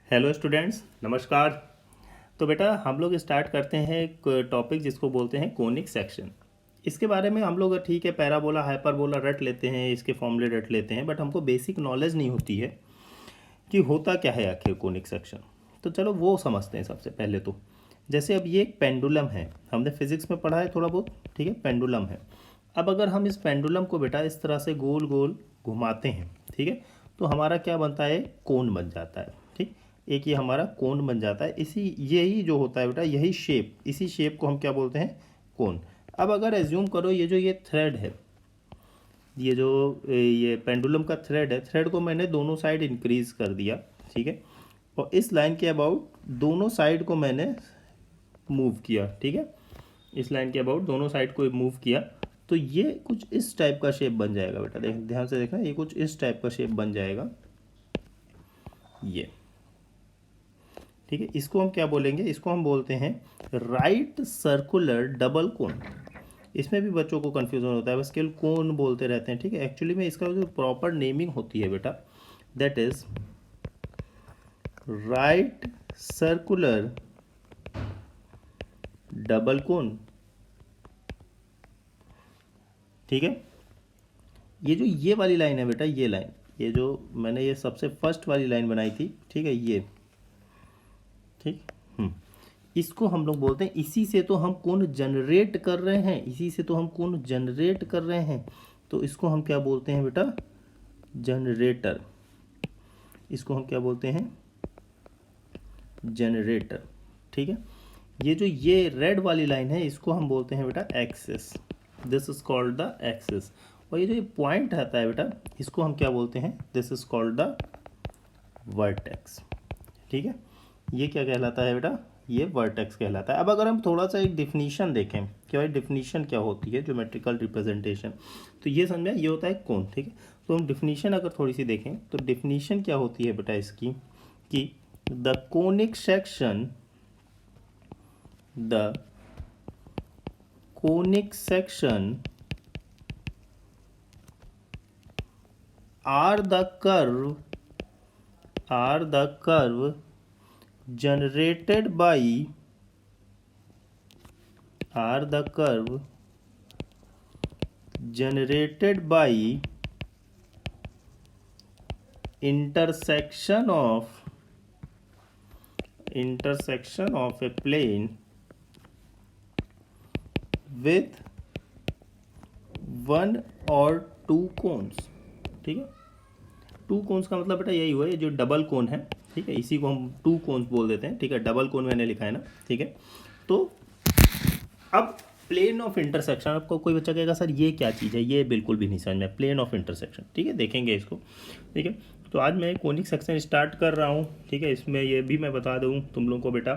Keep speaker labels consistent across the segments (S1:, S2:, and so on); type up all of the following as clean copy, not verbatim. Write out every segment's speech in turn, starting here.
S1: Hello students, नमस्कार। तो बेटा हम लोग स्टार्ट करते हैं एक टॉपिक जिसको बोलते हैं कोनिक सेक्शन। इसके बारे में हम लोग ठीक है पैराबोला हाइपरबोला रट लेते हैं, इसके फॉर्मूले रट लेते हैं, बट हमको बेसिक नॉलेज नहीं होती है कि होता क्या है आखिर कोनिक सेक्शन। तो चलो वो समझते हैं सबसे पहले। तो जैसे अब ये एक पेंडुलम है, हमने फिजिक्स में पढ़ा है थोड़ा बहुत, ठीक है, पेंडुलम है। अब अगर हम इस पेंडुलम को बेटा इस तरह से गोल गोल घुमाते हैं, ठीक है, तो हमारा क्या बनता है, कोन बन जाता है। ठीक, एक ये हमारा कोन बन जाता है। इसी यही जो होता है बेटा, यही शेप, इसी शेप को हम क्या बोलते हैं, कोन। अब अगर एज्यूम करो ये जो ये थ्रेड है, ये जो ये पेंडुलम का थ्रेड है, थ्रेड को मैंने दोनों साइड इंक्रीज कर दिया, ठीक है, और इस लाइन के अबाउट दोनों साइड को मैंने मूव किया, ठीक है, इस लाइन के अबाउट दोनों साइड को मूव किया, तो ये कुछ इस टाइप का शेप बन जाएगा बेटा। देख, ध्यान से देखना, ये कुछ इस टाइप का शेप बन जाएगा ये, ठीक है। इसको हम क्या बोलेंगे, इसको हम बोलते हैं राइट सर्कुलर डबल कोन। इसमें भी बच्चों को कन्फ्यूजन होता है, बस केवल कोन बोलते रहते हैं, ठीक है। एक्चुअली में इसका जो प्रॉपर नेमिंग होती है बेटा, that is right circular double cone, ठीक है। ये जो ये वाली लाइन है बेटा, ये लाइन, ये जो मैंने ये सबसे फर्स्ट वाली लाइन बनाई थी, ठीक है, ये, ठीक, इसको हम लोग बोलते हैं, इसी से तो हम कोण जनरेट कर रहे हैं, इसी से तो हम कोण जनरेट कर रहे हैं, तो इसको हम क्या बोलते हैं बेटा, जनरेटर। इसको हम क्या बोलते हैं, जनरेटर, ठीक है। ये जो ये रेड वाली लाइन है, इसको हम बोलते हैं बेटा axis, this is called the axis. और ये जो ये पॉइंट आता है बेटा, इसको हम क्या बोलते हैं, this is called the vertex, ठीक है। ये क्या कहलाता है बेटा, ये वर्टेक्स कहलाता है। अब अगर हम थोड़ा सा एक डिफिनीशन देखें कि भाई डिफिनीशन क्या होती है, ज्योमेट्रिकल रिप्रेजेंटेशन, तो ये समझ में, ये होता है कोण, ठीक है। तो हम डिफिनीशन अगर थोड़ी सी देखें तो डिफिनीशन क्या होती है बेटा इसकी, कि the conic section, the conic section are the curve generated by intersection of a plane with one or two cones, ठीक है। टू कोन्स का मतलब बेटा यही हुआ, ये जो डबल कोन है, ठीक है, इसी को हम टू कोन्स बोल देते हैं, ठीक है, डबल कोन मैंने लिखा है ना, ठीक है। तो अब प्लेन ऑफ इंटरसेक्शन, आपको कोई बच्चा कहेगा सर ये क्या चीज़ है, ये बिल्कुल भी नहीं समझ में, प्लेन ऑफ इंटरसेक्शन, ठीक है, देखेंगे इसको, ठीक है। तो आज मैं कोनिक सेक्शन स्टार्ट कर रहा हूँ, ठीक है। इसमें ये भी मैं बता दूँ तुम लोगों को बेटा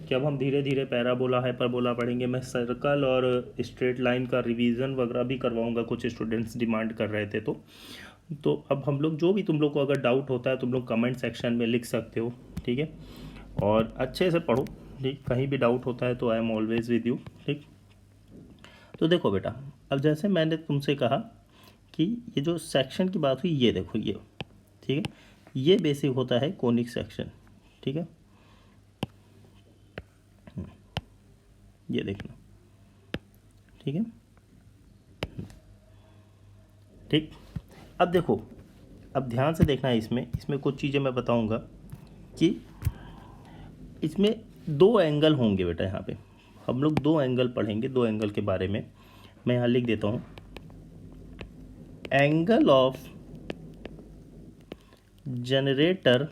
S1: कि अब हम धीरे धीरे पैराबोला हाइपरबोला पढ़ेंगे। मैं सर्कल और स्ट्रेट लाइन का रिवीजन वगैरह भी करवाऊँगा, कुछ स्टूडेंट्स डिमांड कर रहे थे। तो अब हम लोग, जो भी तुम लोग को अगर डाउट होता है तुम लोग कमेंट सेक्शन में लिख सकते हो, ठीक है, और अच्छे से पढ़ो, ठीक। कहीं भी डाउट होता है तो I am always with you, ठीक। तो देखो बेटा, अब जैसे मैंने तुमसे कहा कि ये जो सेक्शन की बात हुई, ये देखो ये, ठीक है, ये बेसिक होता है कोनिक सेक्शन, ठीक है, ये देखना, ठीक है, ठीक। अब देखो, अब ध्यान से देखना है, इसमें कुछ चीज़ें मैं बताऊंगा कि इसमें दो एंगल होंगे बेटा। यहाँ पे हम लोग दो एंगल पढ़ेंगे, दो एंगल के बारे में मैं यहाँ लिख देता हूँ, angle of generator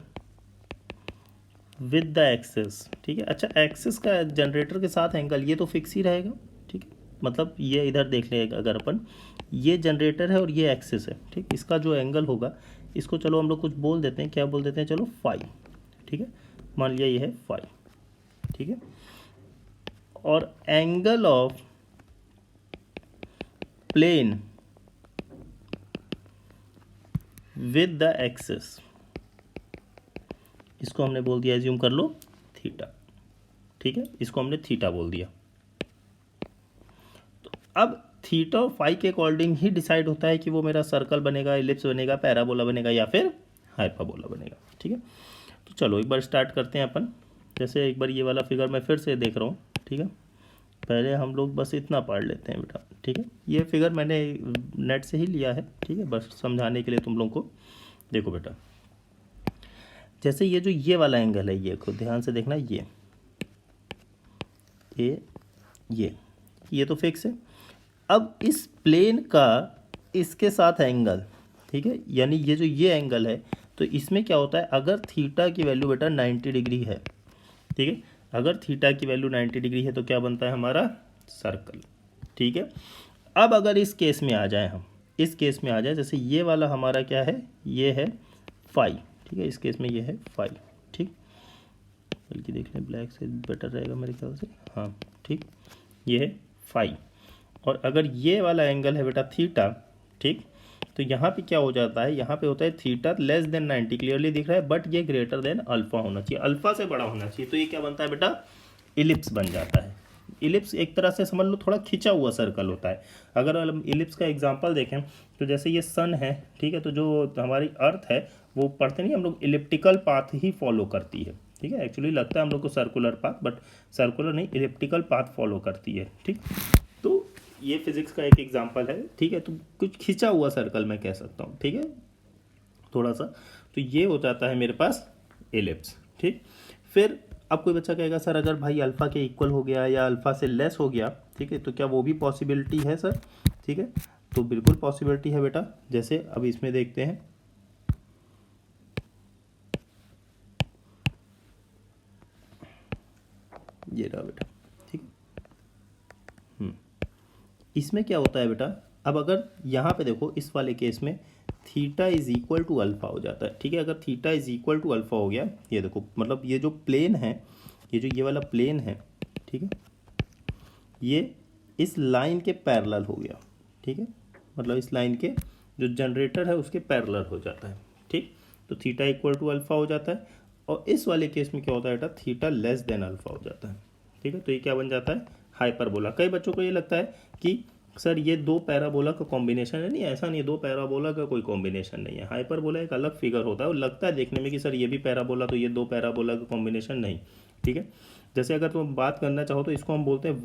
S1: with the axis, ठीक है। अच्छा, एक्सिस का जनरेटर के साथ एंगल ये तो फिक्स ही रहेगा, ठीक है, मतलब ये इधर देख लेगा अगर अपन, ये जनरेटर है और ये एक्सिस है, ठीक। इसका जो एंगल होगा, इसको चलो हम लोग कुछ बोल देते हैं, क्या बोल देते हैं, चलो फाई, ठीक है, मान लिया ये है फाई, ठीक है। और angle of plane with the axis, इसको हमने बोल दिया, एज्यूम कर लो थीटा, ठीक है, इसको हमने थीटा बोल दिया। तो अब थीटा और फाई के अकॉर्डिंग ही डिसाइड होता है कि वो मेरा सर्कल बनेगा, इलिप्स बनेगा, पैराबोला बनेगा या फिर हाइपरबोला बनेगा, ठीक है। तो चलो एक बार स्टार्ट करते हैं अपन। जैसे एक बार ये वाला फिगर मैं फिर से देख रहा हूँ, ठीक है। पहले हम लोग बस इतना पढ़ लेते हैं बेटा, ठीक है। ये फिगर मैंने नेट से ही लिया है, ठीक है, बस समझाने के लिए तुम लोगों को। देखो बेटा, जैसे ये जो ये वाला एंगल है, ये को ध्यान से देखना, ये तो फिक्स है। अब इस प्लेन का इसके साथ एंगल, ठीक है, यानी ये एंगल है, तो इसमें क्या होता है, अगर थीटा की वैल्यू बेटा 90 डिग्री है, ठीक है, अगर थीटा की वैल्यू 90 डिग्री है तो क्या बनता है हमारा सर्कल, ठीक है। अब अगर इस केस में आ जाए, हम इस केस में आ जाए, जैसे ये वाला हमारा क्या है, ये है फाई, ठीक है, इस केस में ये है फाई, ठीक, बल्कि देख लें ब्लैक से बेटर रहेगा मेरे ख्याल से, हाँ ठीक, ये है फाई। और अगर ये वाला एंगल है बेटा थीटा, ठीक, तो यहाँ पे क्या हो जाता है, यहाँ पे होता है थीटा लेस देन 90, क्लियरली दिख रहा है, बट ये ग्रेटर देन अल्फा होना चाहिए, अल्फा से बड़ा होना चाहिए। तो ये क्या बनता है बेटा, इलिप्स बन जाता है। इलिप्स एक तरह से समझ लो थोड़ा खिंचा हुआ सर्कल होता है। अगर हम इलिप्स का एग्जांपल देखें तो जैसे ये सन है, ठीक है, तो जो हमारी अर्थ है वो पढ़ते नहीं हम लोग, इलिप्टिकल पाथ ही फॉलो करती है, ठीक है। एक्चुअली लगता है हम लोग को सर्कुलर पाथ, बट सर्कुलर नहीं, इलिप्टिकल पाथ फॉलो करती है, ठीक। तो ये फिजिक्स का एक एग्जांपल है, ठीक है। तो कुछ खिंचा हुआ सर्कल मैं कह सकता हूँ, ठीक है, थोड़ा सा। तो ये हो जाता है मेरे पास एलिप्स, ठीक। फिर अब कोई बच्चा कहेगा सर अगर भाई अल्फ़ा के इक्वल हो गया या अल्फ़ा से लेस हो गया, ठीक है, तो क्या वो भी पॉसिबिलिटी है सर, ठीक है। तो बिल्कुल पॉसिबिलिटी है बेटा। जैसे अब इसमें देखते हैं, ये रहा बेटा, ठीक। इसमें क्या होता है बेटा, अब अगर यहाँ पे देखो इस वाले केस में theta is equal to alpha हो जाता है, ठीक है। अगर theta is equal to alpha हो गया, ये देखो मतलब ये जो प्लेन है, ये वाला प्लेन है, ठीक है, ये इस लाइन के पैरेलल हो गया, ठीक है, मतलब इस लाइन के जो जनरेटर है उसके पैरेलल हो जाता है, ठीक। तो थीटा इक्वल टू अल्फ़ा हो जाता है। और इस वाले केस में क्या होता है बेटा, थीटा लेस देन अल्फ़ा हो जाता है, ठीक है। तो ये क्या बन जाता है, हाइपरबोला। कई बच्चों को ये लगता है कि सर ये दो पैराबोला का कॉम्बिनेशन है, नहीं ऐसा नहीं है, दो पैराबोला का कोई कॉम्बिनेशन नहीं है। हाइपरबोला एक अलग फिगर होता है, और लगता है देखने में कि सर ये भी पैराबोला, तो ये दो पैराबोला का कॉम्बिनेशन नहीं, ठीक है। जैसे अगर तुम बात करना चाहो तो इसको हम बोलते हैं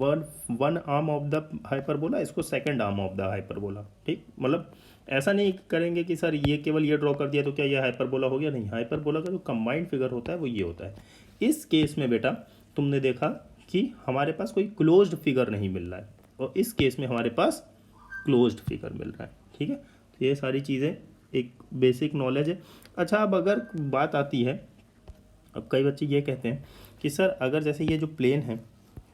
S1: one arm of the hyperbola, इसको second arm of the hyperbola, ठीक। मतलब ऐसा नहीं करेंगे कि सर ये केवल ये ड्रॉ कर दिया तो क्या ये हाइपरबोला हो गया, नहीं। हाइपरबोला का जो कंबाइंड फिगर होता है वो ये होता है। इस केस में बेटा तुमने देखा कि हमारे पास कोई क्लोज्ड फिगर नहीं मिल रहा है, और इस केस में हमारे पास क्लोज्ड फिगर मिल रहा है, ठीक है। तो ये सारी चीज़ें एक बेसिक नॉलेज है। अच्छा, अब अगर बात आती है, अब कई बच्चे ये कहते हैं कि सर अगर जैसे ये जो प्लेन है,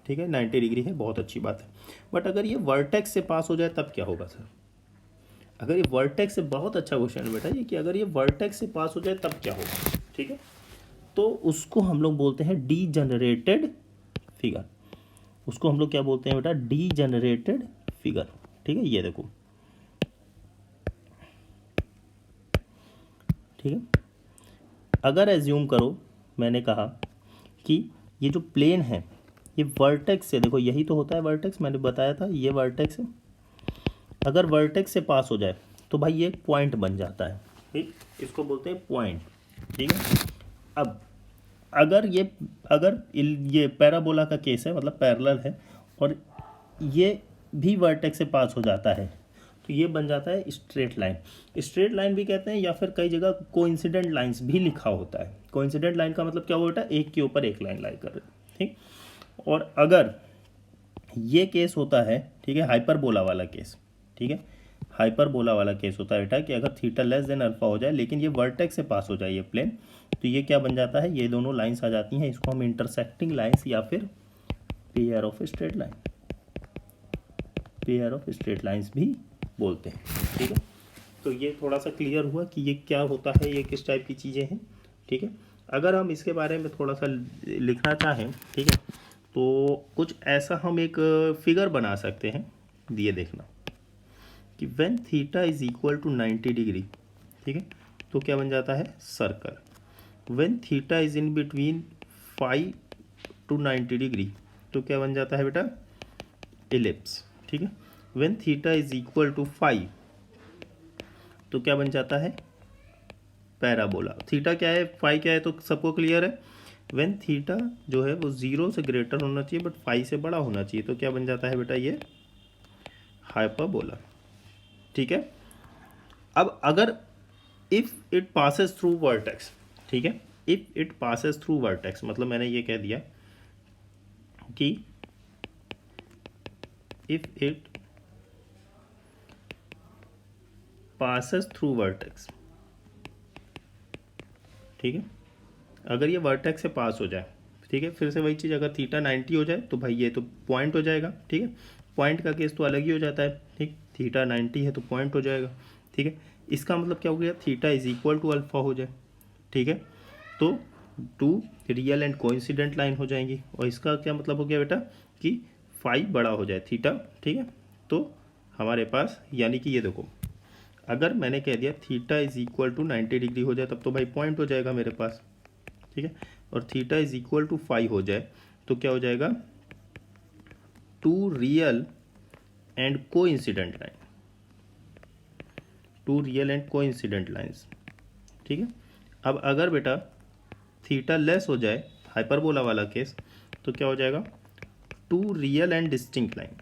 S1: ठीक है, 90 डिग्री है, बहुत अच्छी बात है, बट अगर ये वर्टेक्स से पास हो जाए तब क्या होगा सर। अगर ये वर्टेक्स से, बहुत अच्छा क्वेश्चन है बेटा ये, कि अगर ये वर्टेक्स से पास हो जाए तब क्या होगा, ठीक है। तो उसको हम लोग बोलते हैं डीजनरेटेड फिगर। उसको हम लोग क्या बोलते हैं बेटा, डीजनरेटेड फिगर, ठीक है। ये देखो, ठीक है, अगर एज्यूम करो, मैंने कहा कि ये जो प्लेन है ये वर्टेक्स से, देखो यही तो होता है वर्टेक्स, मैंने बताया था ये वर्टेक्स है। अगर वर्टेक्स से पास हो जाए तो भाई ये एक पॉइंट बन जाता है, ठीक, इसको बोलते हैं पॉइंट, ठीक है। अब अगर ये पैराबोला का केस है, मतलब पैरेलल है, और ये भी वर्टेक्स से पास हो जाता है, तो ये बन जाता है स्ट्रेट लाइन। स्ट्रेट लाइन भी कहते हैं, या फिर कई जगह कोइंसिडेंट लाइंस भी लिखा होता है। कोइंसिडेंट लाइन का मतलब क्या हुआ बेटा, एक के ऊपर एक लाइन लाई कर रहे, ठीक। और अगर ये केस होता है, ठीक है, हाइपरबोला वाला केस, ठीक है, हाइपरबोला वाला केस होता है बेटा कि अगर थीटा लेस देन अल्फा हो जाए लेकिन ये वर्टेक्स से पास हो जाए ये प्लेन, तो ये क्या बन जाता है, ये दोनों लाइंस आ जाती हैं, इसको हम इंटरसेक्टिंग लाइंस या फिर pair of straight line, pair of straight lines भी बोलते हैं, ठीक है। तो ये थोड़ा सा क्लियर हुआ कि ये क्या होता है, ये किस टाइप की चीज़ें हैं, ठीक है। अगर हम इसके बारे में थोड़ा सा लिखना चाहें, ठीक है, तो कुछ ऐसा हम एक फिगर बना सकते हैं, दिए देखना कि when theta is equal to 90 degree, ठीक है, तो क्या बन जाता है circle. When theta is in between 5 to 90 degree, तो क्या बन जाता है बेटा इलिप्स, ठीक है। When theta is equal to 5, तो क्या बन जाता है पैराबोला। थीटा क्या है, फाई क्या है, तो सबको क्लियर है। व्हेन थीटा जो है वो 0 से ग्रेटर होना चाहिए बट फाई से बड़ा होना चाहिए, तो क्या बन जाता है बेटा, ये हाइपरबोला। ठीक है। अब अगर if it passes through vertex, ठीक है, if it passes through vertex मतलब मैंने ये कह दिया कि if it passes through vertex, ठीक है, अगर ये वर्टेक्स से पास हो जाए, ठीक है, फिर से वही चीज़, अगर थीटा 90 हो जाए तो भाई ये तो पॉइंट हो जाएगा। ठीक है, पॉइंट का केस तो अलग ही हो जाता है। ठीक, थीटा 90 है तो पॉइंट हो जाएगा। ठीक है, इसका मतलब क्या हो गया, theta is equal to alpha हो जाए। ठीक है, तो two real and coincident line हो जाएंगी। और इसका क्या मतलब हो गया बेटा कि फाई बड़ा हो जाए थीटा। ठीक है, तो हमारे पास यानी कि ये देखो, अगर मैंने कह दिया theta is equal to 90 degree हो जाए तब तो भाई पॉइंट हो जाएगा मेरे पास। ठीक है, और theta is equal to phi हो जाए तो क्या हो जाएगा, two real and coincident line, two real and coincident lines. ठीक है, अब अगर बेटा थीटा लेस हो जाए, हाइपरबोला वाला केस, तो क्या हो जाएगा, two real and distinct line.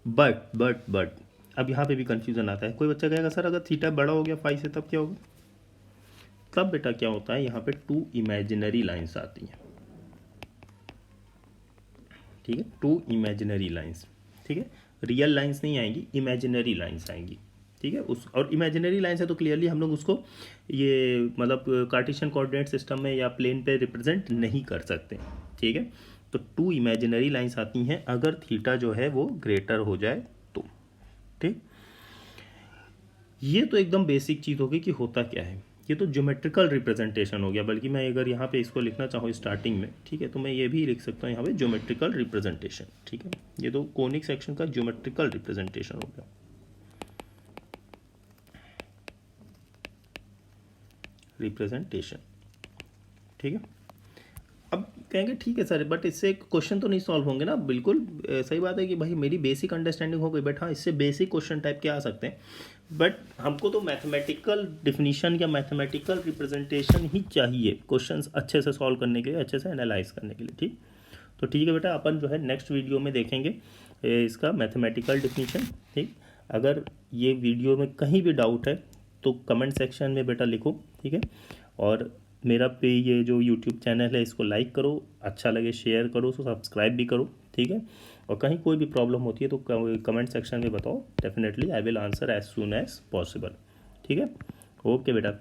S1: But अब यहाँ पे भी कंफ्यूजन आता है। कोई बच्चा कहेगा सर अगर थीटा बड़ा हो गया फाई से तब क्या होगा, तब बेटा क्या होता है, यहाँ पे टू इमेजिनरी लाइंस आती हैं। ठीक है, टू इमेजिनरी लाइंस। ठीक है, रियल लाइंस नहीं आएंगी, इमेजिनरी लाइंस आएंगी। ठीक है, उस और इमेजिनरी लाइंस है तो क्लियरली हम लोग उसको ये मतलब कार्टेशियन कोऑर्डिनेट सिस्टम में या प्लेन पे रिप्रेजेंट नहीं कर सकते। ठीक है, तो टू इमेजिनरी लाइंस आती हैं अगर थीटा जो है वो ग्रेटर हो जाए तो। ठीक, ये तो एकदम बेसिक चीज़ होगी कि होता क्या है। ये तो ज्योमेट्रिकल रिप्रेजेंटेशन हो गया, बल्कि मैं अगर यहाँ पे इसको लिखना चाहूँ स्टार्टिंग में, ठीक है, तो मैं ये भी लिख सकता हूँ यहाँ पे ज्योमेट्रिकल रिप्रेजेंटेशन। ठीक है, ये तो कोनिक सेक्शन का ज्योमेट्रिकल रिप्रेजेंटेशन हो गया, रिप्रेजेंटेशन। ठीक है, अब कहेंगे ठीक है सर बट इससे क्वेश्चन तो नहीं सॉल्व होंगे ना। बिल्कुल सही बात है कि भाई मेरी बेसिक अंडरस्टैंडिंग हो गई, बट हाँ इससे बेसिक क्वेश्चन टाइप के आ सकते हैं, बट हमको तो मैथमेटिकल डिफिनीशन या मैथमेटिकल रिप्रेजेंटेशन ही चाहिए क्वेश्चंस अच्छे से सॉल्व करने के लिए, अच्छे से एनालाइज करने के लिए। ठीक, तो ठीक है बेटा, अपन जो है नेक्स्ट वीडियो में देखेंगे इसका मैथमेटिकल डिफिनीशन। ठीक, अगर ये वीडियो में कहीं भी डाउट है तो कमेंट सेक्शन में बेटा लिखो। ठीक है, और मेरा पे ये जो यूट्यूब चैनल है इसको लाइक करो, अच्छा लगे शेयर करो, तो सब्सक्राइब भी करो। ठीक है, और कहीं कोई भी प्रॉब्लम होती है तो कमेंट सेक्शन में बताओ, definitely I will answer as soon as possible. ठीक है, ओके बेटा।